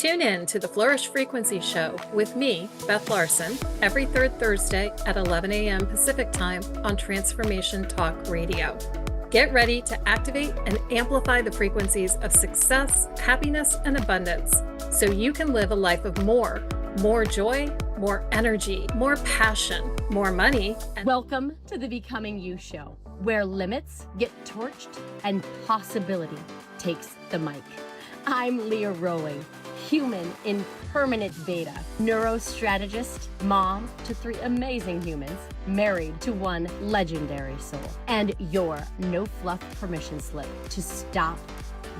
Tune in to the Flourish Frequency Show with me, Beth Larson, every third Thursday at 11 a.m. Pacific Time on Transformation Talk Radio. Get ready to activate and amplify the frequencies of success, happiness, and abundance so you can live a life of more joy, more energy, more passion, more money. Welcome to the Becoming You Show, where limits get torched and possibility takes the mic. I'm Leah Rowling, human in permanent beta, neurostrategist, mom to 3 amazing humans, married to 1 legendary soul, and your no fluff permission slip to stop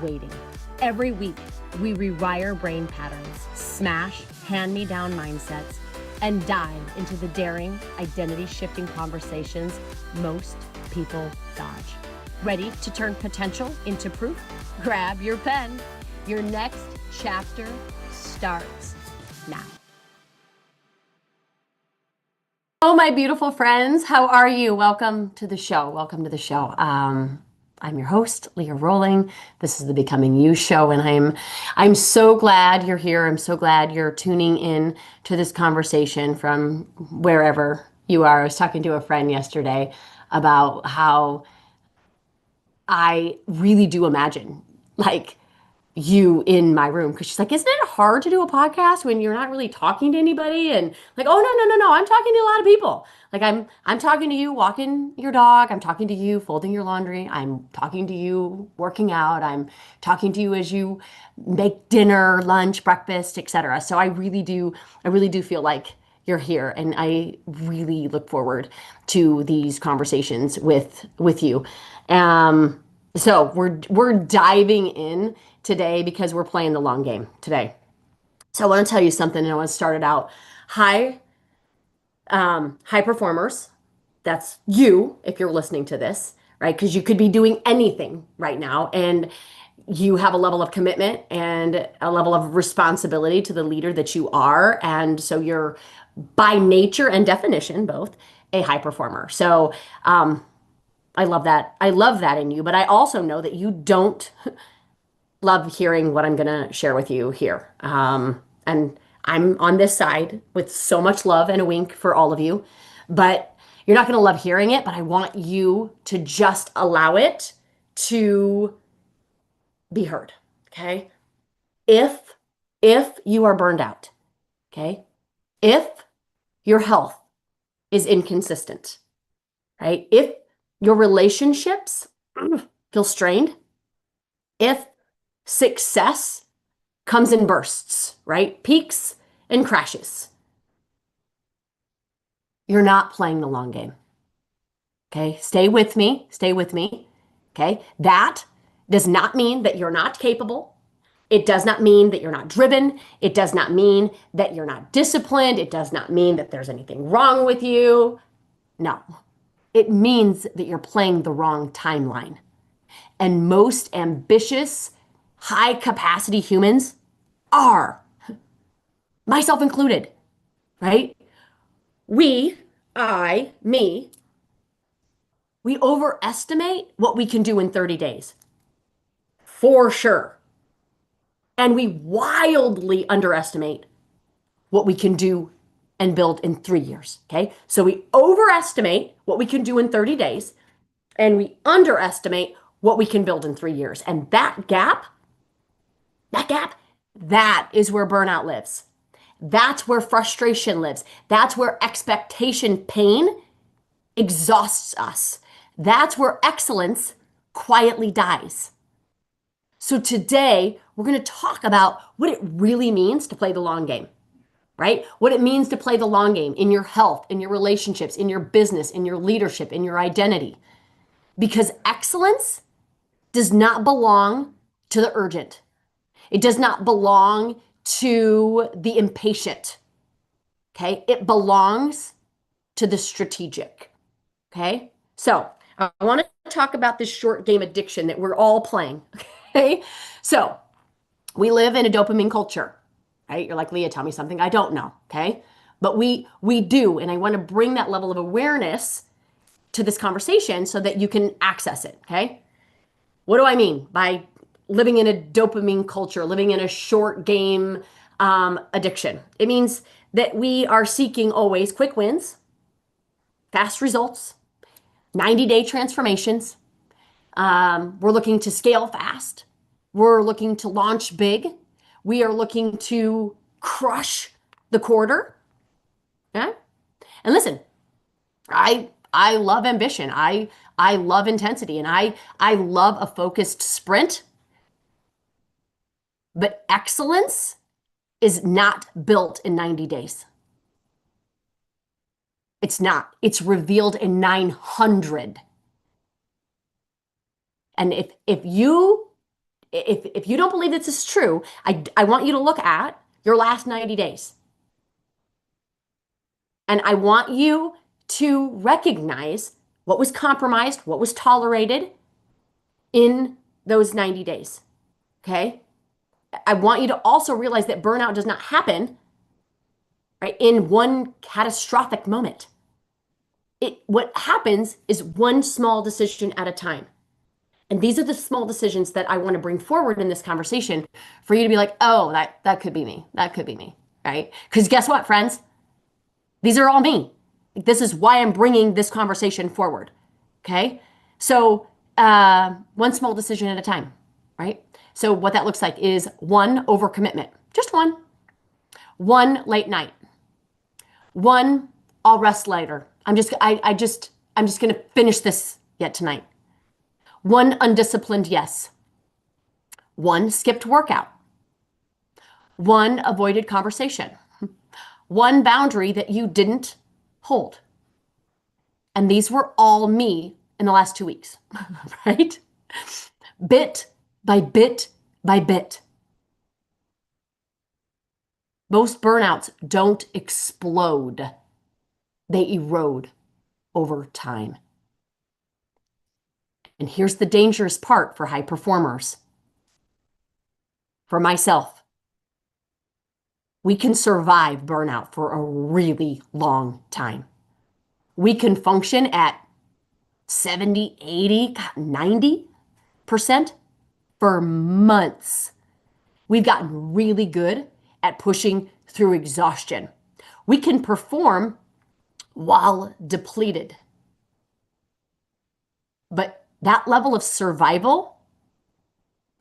waiting. Every week, we rewire brain patterns, smash hand-me-down mindsets, and dive into the daring, identity-shifting conversations most people dodge. Ready to turn potential into proof? Grab your pen. Your next chapter starts now. Oh, my beautiful friends, how are you? Welcome to the show. Welcome to the show. I'm your host, Leah Rowling. This is the Becoming You Show, and I'm so glad you're here. I'm so glad you're tuning in to this conversation from wherever you are. I was talking to a friend yesterday about how I really do imagine, like, you in my room, because she's like, isn't it hard to do a podcast when you're not really talking to anybody? And like, oh no, I'm talking to a lot of people. Like I'm talking to you walking your dog, I'm talking to you folding your laundry, I'm talking to you working out, I'm talking to you as you make dinner, lunch, breakfast, etc. So I really do feel like you're here, and I really look forward to these conversations with you. So we're diving in today because we're playing the long game today. So I want to tell you something, and I want to start it out. High performers, that's you if you're listening to this, right? Because you could be doing anything right now, and you have a level of commitment and a level of responsibility to the leader that you are. And so you're by nature and definition both a high performer. So I love that. I love that in you, but I also know that you don't love hearing what I'm going to share with you here. And I'm on this side with so much love and a wink for all of you, but you're not going to love hearing it, but I want you to just allow it to be heard. Okay. If you are burned out, okay. If your health is inconsistent, right? If your relationships feel strained, if success comes in bursts, right? Peaks and crashes, you're not playing the long game. Okay, stay with me. Okay, that does not mean that you're not capable. It does not mean that you're not driven. It does not mean that you're not disciplined. It does not mean that there's anything wrong with you. No, it means that you're playing the wrong timeline. And most ambitious, high capacity humans are, myself included, right? We overestimate what we can do in 30 days, for sure. And we wildly underestimate what we can do and build in 3 years, okay? So we overestimate what we can do in 30 days, and we underestimate what we can build in 3 years. And that gap, that is where burnout lives. That's where frustration lives. That's where expectation pain exhausts us. That's where excellence quietly dies. So today, we're going to talk about what it really means to play the long game, right? What it means to play the long game in your health, in your relationships, in your business, in your leadership, in your identity. Because excellence does not belong to the urgent. It does not belong to the impatient, okay? It belongs to the strategic, okay? So I want to talk about this short game addiction that we're all playing, okay? So we live in a dopamine culture, right? You're like, Leah, tell me something I don't know, okay? But we do, and I want to bring that level of awareness to this conversation so that you can access it, okay? What do I mean by living in a dopamine culture, living in a short game addiction. It means that we are seeking always quick wins, fast results, 90-day transformations. We're looking to scale fast. We're looking to launch big. We are looking to crush the quarter. Okay? And listen, I love ambition. I love intensity, and I love a focused sprint. But excellence is not built in 90 days. It's not. It's revealed in 900. And if you don't believe this is true, I want you to look at your last 90 days. And I want you to recognize what was compromised, what was tolerated in those 90 days. Okay? I want you to also realize that burnout does not happen, right, in one catastrophic moment. What happens is one small decision at a time. And these are the small decisions that I want to bring forward in this conversation for you to be like, oh, that could be me. That could be me, right? Because guess what, friends? These are all me. This is why I'm bringing this conversation forward, okay? So one small decision at a time, right? So what that looks like is one overcommitment, just one. One late night. One I'll rest later. I'm just gonna finish this yet tonight. One undisciplined yes. One skipped workout. One avoided conversation. One boundary that you didn't hold. And these were all me in the last 2 weeks, right? Bit by bit by bit. Most burnouts don't explode. They erode over time. And here's the dangerous part for high performers. For myself, we can survive burnout for a really long time. We can function at 70, 80, 90% for months. We've gotten really good at pushing through exhaustion. We can perform while depleted. But that level of survival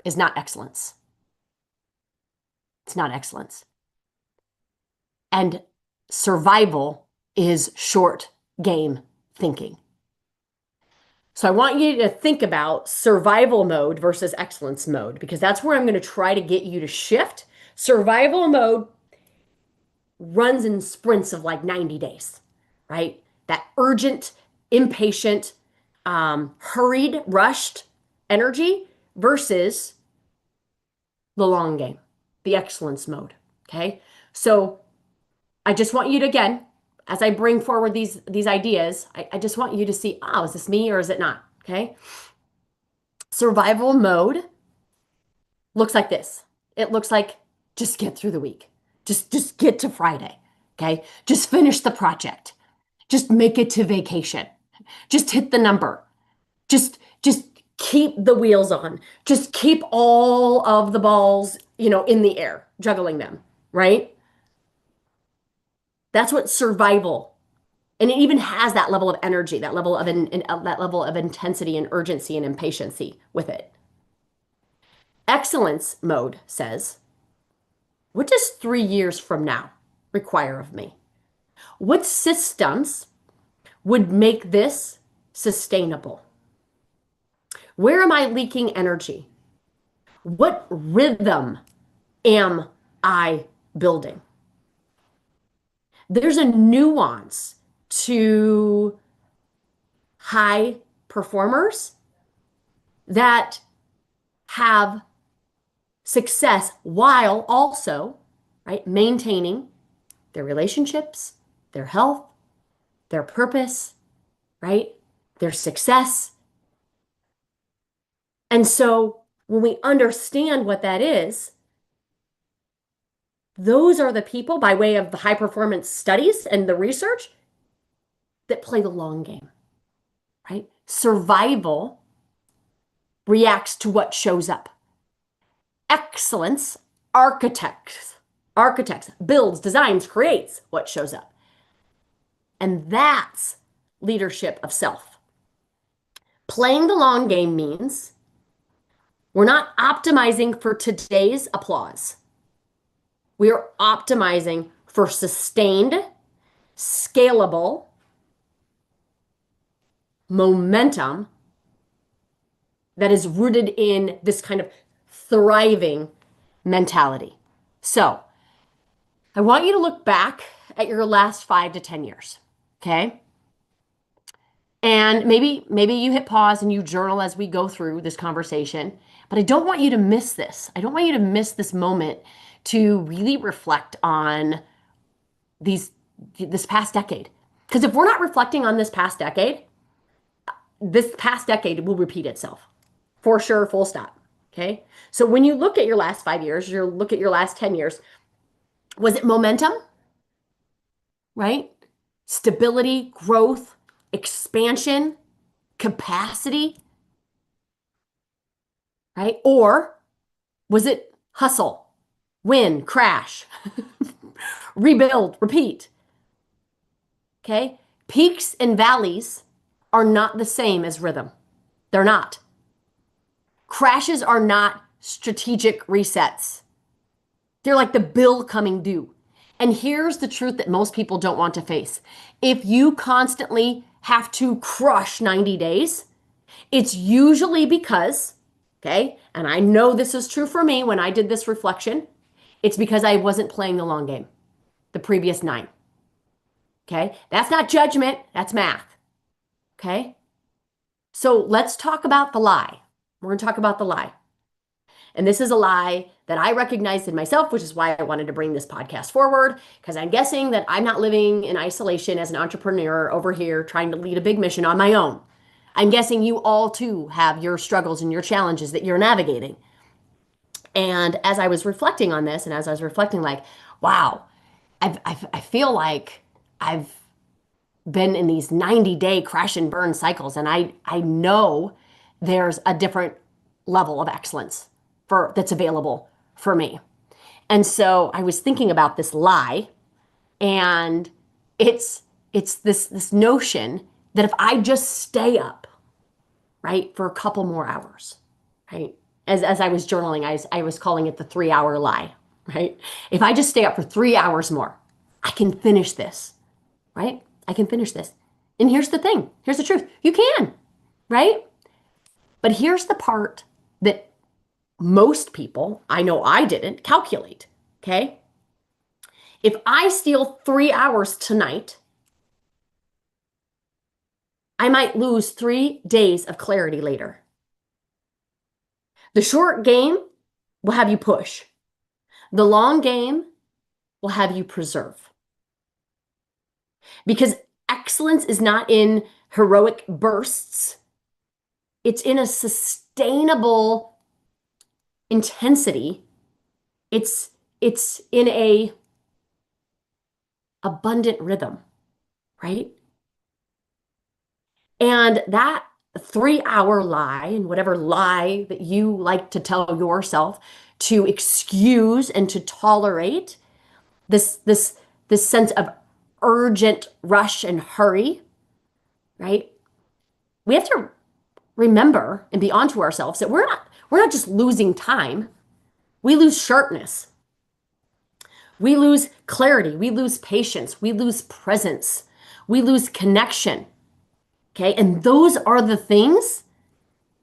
is not excellence. It's not excellence. And survival is short game thinking. So I want you to think about survival mode versus excellence mode, because that's where I'm going to try to get you to shift. Survival mode runs in sprints of like 90 days, right? That urgent, impatient, hurried, rushed energy versus the long game, the excellence mode, okay? So I just want you to, again, as I bring forward these ideas, I just want you to see, oh, is this me or is it not? Okay. Survival mode looks like this. It looks like just get through the week. Just get to Friday. Okay. Just finish the project. Just make it to vacation. Just hit the number. Just keep the wheels on. Just keep all of the balls, in the air, juggling them, right? That's what survival, and it even has that level of energy, that level of intensity and urgency and impatience with it. Excellence mode says, what does 3 years from now require of me? What systems would make this sustainable? Where am I leaking energy? What rhythm am I building? There's a nuance to high performers that have success while also, right, maintaining their relationships, their health, their purpose, right, their success. And so when we understand what that is, those are the people, by way of the high performance studies and the research, that play the long game, right? Survival reacts to what shows up. excellence architects, builds, designs, creates what shows up. And that's leadership of self. Playing the long game means we're not optimizing for today's applause. We are optimizing for sustained, scalable momentum that is rooted in this kind of thriving mentality. So I want you to look back at your last 5 to 10 years, okay? And maybe you hit pause and you journal as we go through this conversation, but I don't want you to miss this. I don't want you to miss this moment to really reflect on this past decade. Because if we're not reflecting on this past decade will repeat itself. For sure, full stop. Okay? So when you look at your last 5 years, you look at your last 10 years, was it momentum? Right? Stability, growth, expansion, capacity? Right? Or was it hustle, win, crash, rebuild, repeat? Okay? Peaks and valleys are not the same as rhythm. They're not. Crashes are not strategic resets. They're like the bill coming due. And here's the truth that most people don't want to face. If you constantly have to crush 90 days, it's usually because, okay, and I know this is true for me when I did this reflection, it's because I wasn't playing the long game the previous 9. Okay? That's not judgment, that's math. Okay? So let's talk about the lie. We're going to talk about the lie. And this is a lie that I recognized in myself, which is why I wanted to bring this podcast forward, because I'm guessing that I'm not living in isolation as an entrepreneur over here trying to lead a big mission on my own. I'm guessing you all too have your struggles and your challenges that you're navigating. And as I was reflecting on this, and as I was reflecting like, wow, I feel like I've been in these 90-day crash and burn cycles, and I know there's a different level of excellence that's available for me. And so I was thinking about this lie, and it's this notion that if I just stay up, right, for a couple more hours, right? As I was journaling, I was calling it the 3-hour lie, right? If I just stay up for 3 hours more, I can finish this, right? I can finish this. And here's the thing. Here's the truth. You can, right? But here's the part that most people, I know I didn't, calculate, okay? If I steal 3 hours tonight, I might lose 3 days of clarity later. The short game will have you push. The long game will have you preserve. Because excellence is not in heroic bursts. It's in a sustainable intensity. It's in a abundant rhythm, right? And that 3-hour lie, and whatever lie that you like to tell yourself to excuse and to tolerate, this sense of urgent rush and hurry, right? We have to remember and be onto ourselves that we're not just losing time. We lose sharpness. We lose clarity. We lose patience. We lose presence. We lose connection. Okay? And those are the things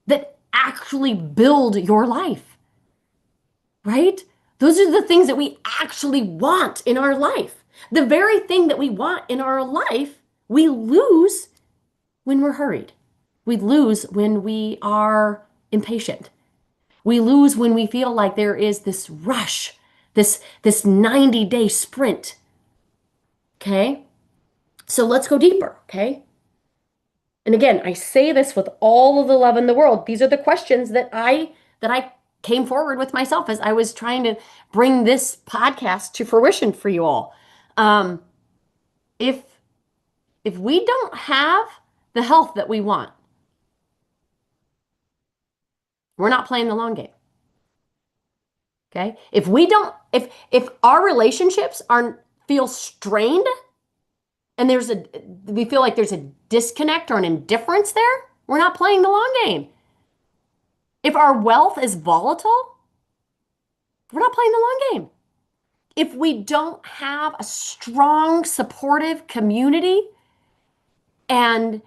that actually build your life. Right? Those are the things that we actually want in our life. The very thing that we want in our life, we lose when we're hurried. We lose when we are impatient. We lose when we feel like there is this rush, this 90-day sprint. Okay? So let's go deeper, okay? And again, I say this with all of the love in the world. These are the questions that I came forward with myself as I was trying to bring this podcast to fruition for you all. If we don't have the health that we want, we're not playing the long game. Okay? If our relationships aren't feel strained and we feel like there's a disconnect or an indifference there, we're not playing the long game. If our wealth is volatile, we're not playing the long game. If we don't have a strong, supportive community and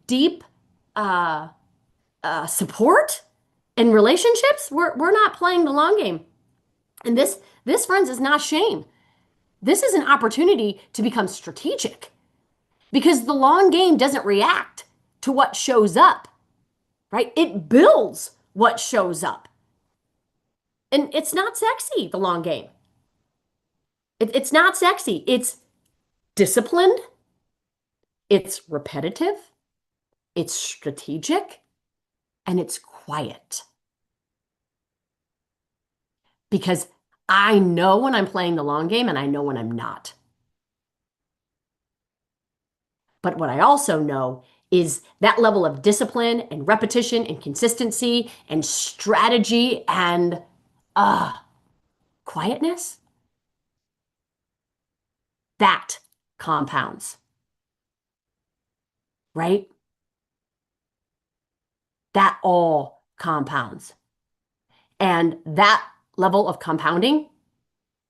deep support in relationships, we're not playing the long game. And this, friends, is not shame. This is an opportunity to become strategic because the long game doesn't react to what shows up, right? It builds what shows up. And it's not sexy, the long game. It's not sexy. It's disciplined. It's repetitive. It's strategic. And it's quiet. Because I know when I'm playing the long game and I know when I'm not. But what I also know is that level of discipline and repetition and consistency and strategy and quietness, that compounds, right? That all compounds. And that level of compounding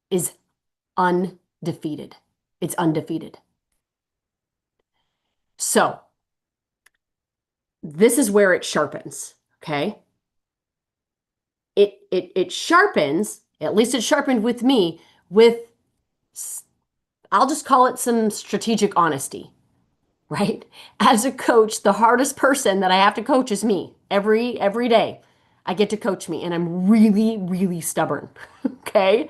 is undefeated. It's undefeated. So this is where it sharpens, okay? It sharpens, at least it sharpened with me, with, I'll just call it some strategic honesty, right? As a coach, the hardest person that I have to coach is me. Every day I get to coach me, and I'm really, really stubborn, okay?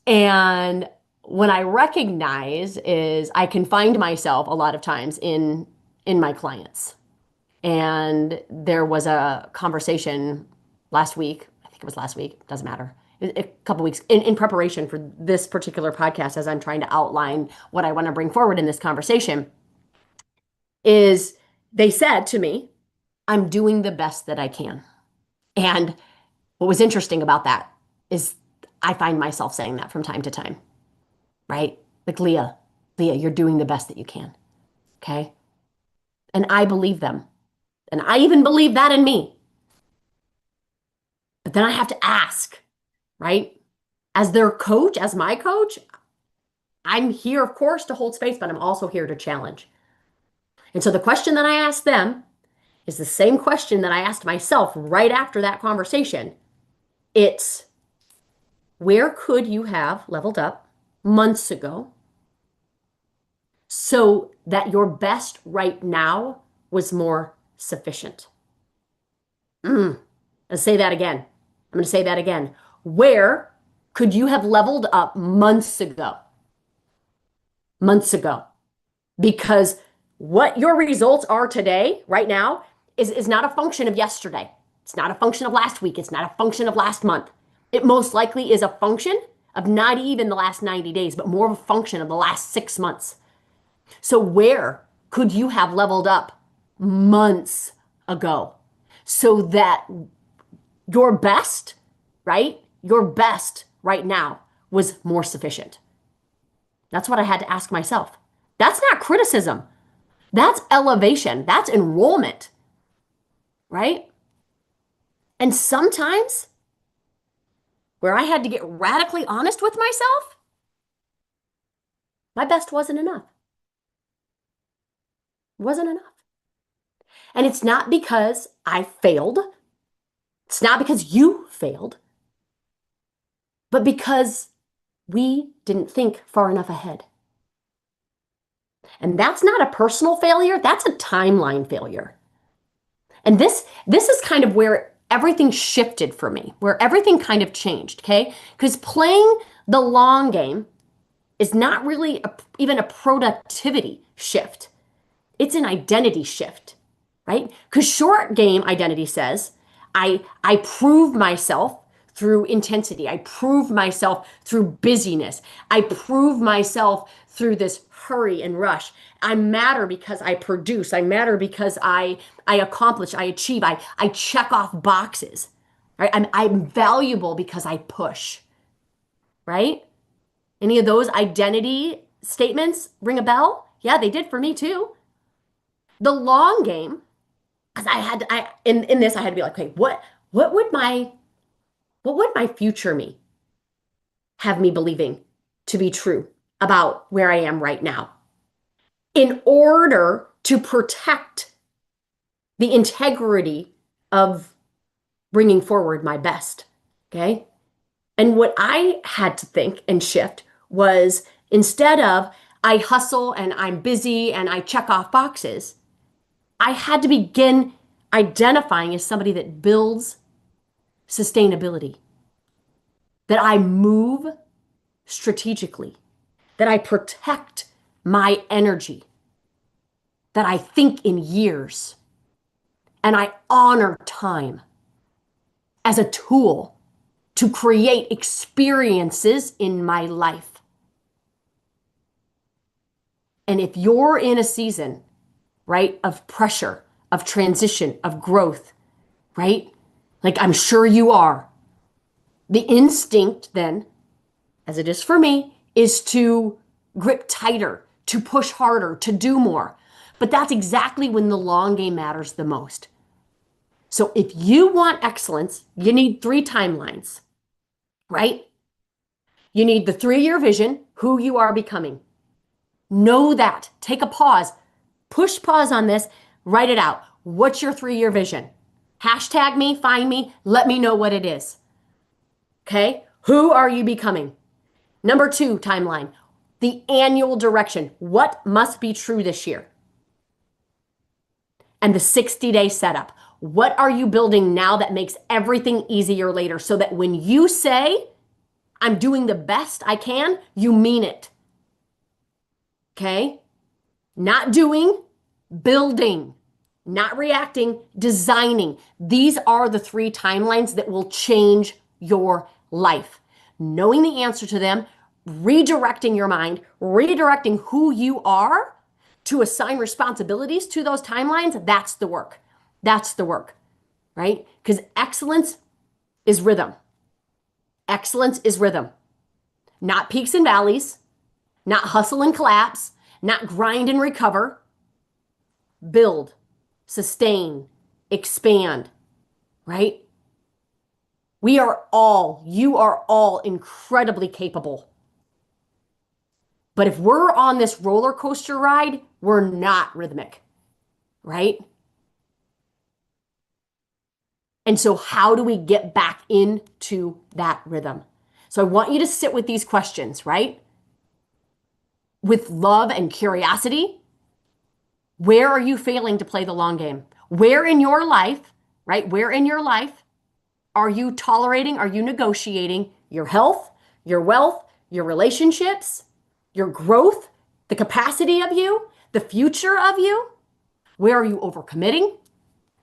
And what I recognize is I can find myself a lot of times in my clients. And there was a conversation last week, I think it was last week, doesn't matter, a couple weeks in preparation for this particular podcast, as I'm trying to outline what I want to bring forward in this conversation, is they said to me, I'm doing the best that I can. And what was interesting about that is I find myself saying that from time to time, right? Like, Leah, you're doing the best that you can, okay? And I believe them. And I even believe that in me. But then I have to ask, right? As their coach, as my coach, I'm here, of course, to hold space, but I'm also here to challenge. And so the question that I asked them is the same question that I asked myself right after that conversation. It's, where could you have leveled up months ago so that your best right now was more sufficient? Let's say that again. I'm going to say that again. Where could you have leveled up months ago? Months ago. Because what your results are today, right now, is not a function of yesterday. It's not a function of last week. It's not a function of last month. It most likely is a function of not even the last 90 days, but more of a function of the last 6 months. So where could you have leveled up months ago so that your best, right? Your best right now was more sufficient. That's what I had to ask myself. That's not criticism. That's elevation. That's enrollment, right? And sometimes where I had to get radically honest with myself, my best wasn't enough. It wasn't enough. And it's not because I failed. It's not because you failed, but because we didn't think far enough ahead. And that's not a personal failure, that's a timeline failure. And this is kind of where everything shifted for me, where everything kind of changed, okay? Because playing the long game is not really even a productivity shift. It's an identity shift, right? Because short game identity says, I prove myself through intensity. I prove myself through busyness. I prove myself through this hurry and rush. I matter because I produce. I matter because I accomplish, I achieve, I check off boxes. right? I'm valuable because I push, right? Any of those identity statements ring a bell? Yeah, they did for me too. The long game, because in this I had to be like, okay, what would my future me have me believing to be true about where I am right now in order to protect the integrity of bringing forward my best. Okay. And what I had to think and shift was instead of I hustle and I'm busy and I check off boxes, I had to begin identifying as somebody that builds sustainability, that I move strategically, that I protect my energy, that I think in years, and I honor time as a tool to create experiences in my life. And if you're in a season, right, of pressure, of transition, of growth, right? Like I'm sure you are, the instinct then, as it is for me, is to grip tighter, to push harder, to do more. But that's exactly when the long game matters the most. So if you want excellence, you need 3 timelines, right? You need the 3-year vision, who you are becoming. Know that. Take a pause. Push pause on this. Write it out. What's your 3-year vision? Hashtag me, find me, let me know what it is. Okay? Who are you becoming? Number 2 timeline, the annual direction. What must be true this year? And the 60-day setup. What are you building now that makes everything easier later so that when you say, I'm doing the best I can, you mean it. Okay? Not doing, building, not reacting, designing. These are the 3 timelines that will change your life. Knowing the answer to them, redirecting your mind, redirecting who you are to assign responsibilities to those timelines, that's the work. That's the work, right? Because excellence is rhythm. Excellence is rhythm. Not peaks and valleys, not hustle and collapse, not grind and recover. Build, sustain, expand, right? You are all incredibly capable. But if we're on this roller coaster ride, we're not rhythmic, right? And so how do we get back into that rhythm? So I want you to sit with these questions, right? With love and curiosity. Where are you failing to play the long game? Where in your life, right? Where in your life are you tolerating, are you negotiating your health, your wealth, your relationships, your growth, the capacity of you, the future of you? Where are you overcommitting?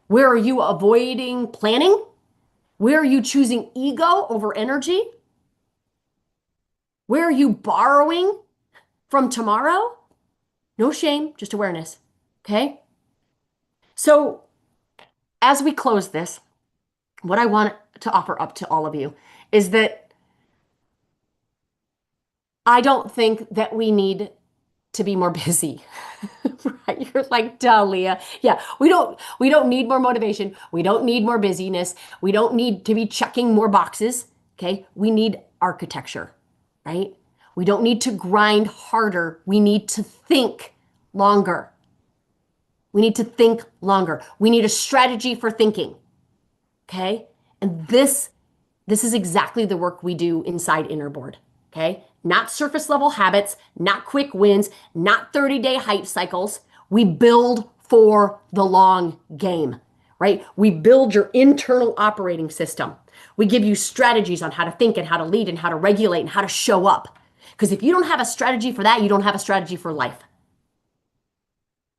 Where are you avoiding planning? Where are you choosing ego over energy? Where are you borrowing from tomorrow? No shame, just awareness. Okay? So as we close this, what I want to offer up to all of you is that I don't think that we need to be more busy. Right? You're like, duh, Leah. Yeah, we don't need more motivation. We don't need more busyness. We don't need to be checking more boxes. Okay? We need architecture, right? We don't need to grind harder. We need to think longer. We need to think longer. We need a strategy for thinking. Okay? And this is exactly the work we do inside Innerboard. Okay? Not surface level habits, not quick wins, not 30-day hype cycles. We build for the long game, right? We build your internal operating system. We give you strategies on how to think and how to lead and how to regulate and how to show up. Because if you don't have a strategy for that, you don't have a strategy for life,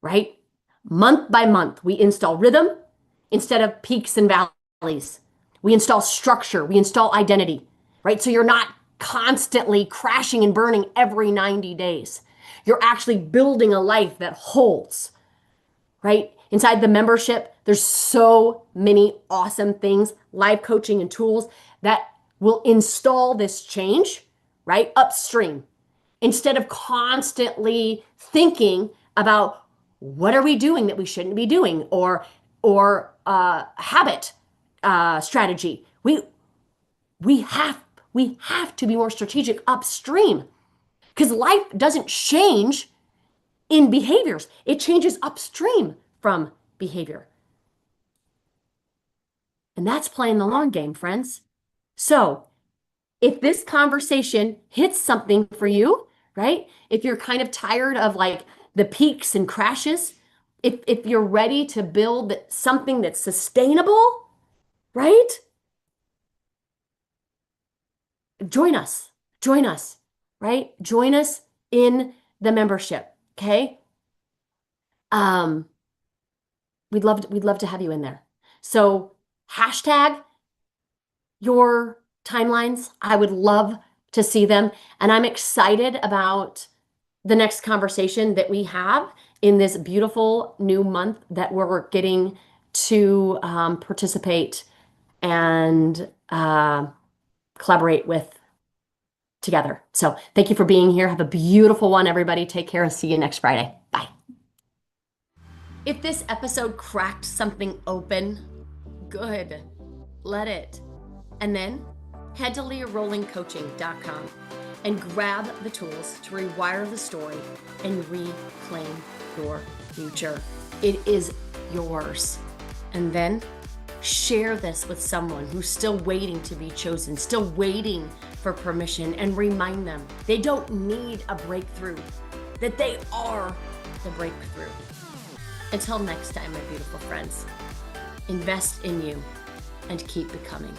right? Month by month, we install rhythm instead of peaks and valleys. We install structure, we install identity, right? So you're not constantly crashing and burning every 90 days. You're actually building a life that holds, right? Inside the membership, There's so many awesome things, live coaching and tools that will install this change, right? Upstream. Instead of constantly thinking about what are we doing that we shouldn't be doing, or habit strategy. We have to be more strategic upstream, because life doesn't change in behaviors. It changes upstream from behavior. And that's playing the long game, friends. So if this conversation hits something for you, right? If you're kind of tired of like the peaks and crashes, if you're ready to build something that's sustainable, right? Join us, right? Join us in the membership, okay? We'd love to have you in there. So hashtag your timelines. I would love to see them. And I'm excited about the next conversation that we have in this beautiful new month that we're getting to participate and collaborate with together. So thank you for being here. Have a beautiful one, everybody. Take care and see you next Friday. Bye. If this episode cracked something open, good. Let it. And then head to LeahRollingCoaching.com and grab the tools to rewire the story and reclaim your future. It is yours. And then share this with someone who's still waiting to be chosen, still waiting for permission, and remind them they don't need a breakthrough, that they are the breakthrough. Until next time, my beautiful friends, invest in you and keep becoming.